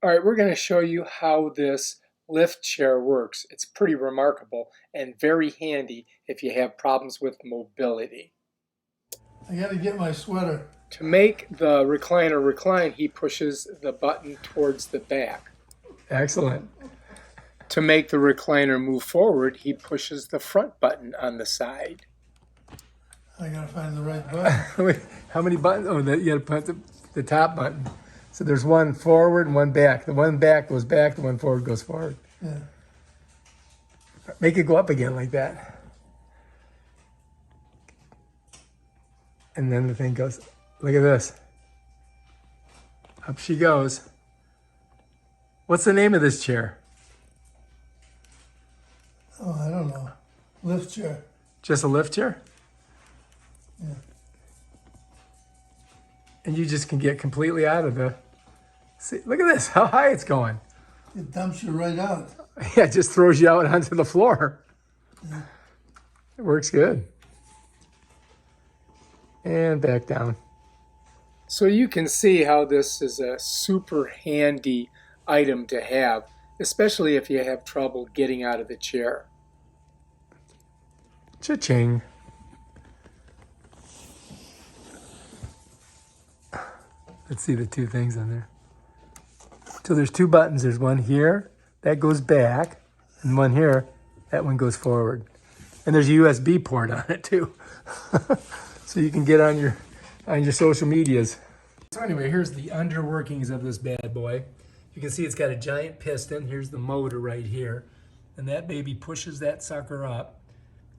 All right, we're going to show you how this lift chair works. It's pretty remarkable and very handy if you have problems with mobility. I gotta get my sweater. To make the recliner recline, he pushes the button towards the back. Excellent. To make the recliner move forward, he pushes the front button on the side. I gotta find the right button. Wait, how many buttons? Oh, you gotta put the top button. So there's one forward and one back. The one back goes back, the one forward goes forward. Yeah. Make it go up again like that. And then the thing goes, look at this. Up she goes. What's the name of this chair? Oh, I don't know. Lift chair. Just a lift chair? Yeah. And you just can get completely out of the, see, look at this, how high it's going. It dumps you right out. Yeah, it just throws you out onto the floor. Yeah. It works good. And back down. So you can see how this is a super handy item to have, especially if you have trouble getting out of the chair. Cha-ching. Let's see the two things on there. So there's two buttons. There's one here, that goes back, and one here, that one goes forward. And there's a USB port on it too. So you can get on your social medias. So anyway, here's the underworkings of this bad boy. You can see it's got a giant piston. Here's the motor right here. And that baby pushes that sucker up.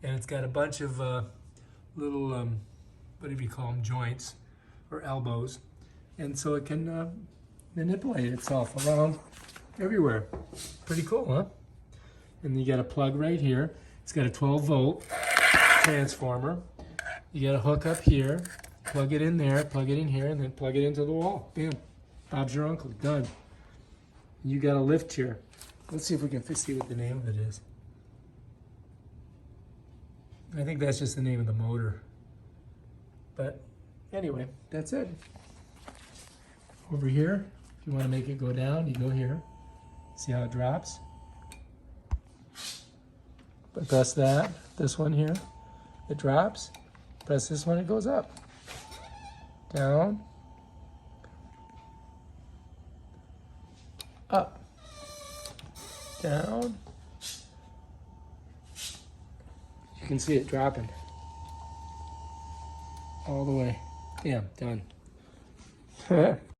And it's got a bunch of little, what do you call them, joints or elbows. And so it can manipulate itself around everywhere. Pretty cool, huh? And you got a plug right here. It's got a 12-volt transformer. You got a hook up here, plug it in there, plug it in here, and then plug it into the wall. Bam. Bob's your uncle. Done. You got a lift chair. Let's see if we can see what the name of it is. I think that's just the name of the motor. But anyway, that's it. Over here, if you want to make it go down, you go here. See how it drops? But press that, this one here, it drops. Press this one, it goes up. Down. Up. Down. You can see it dropping. All the way. Yeah, done.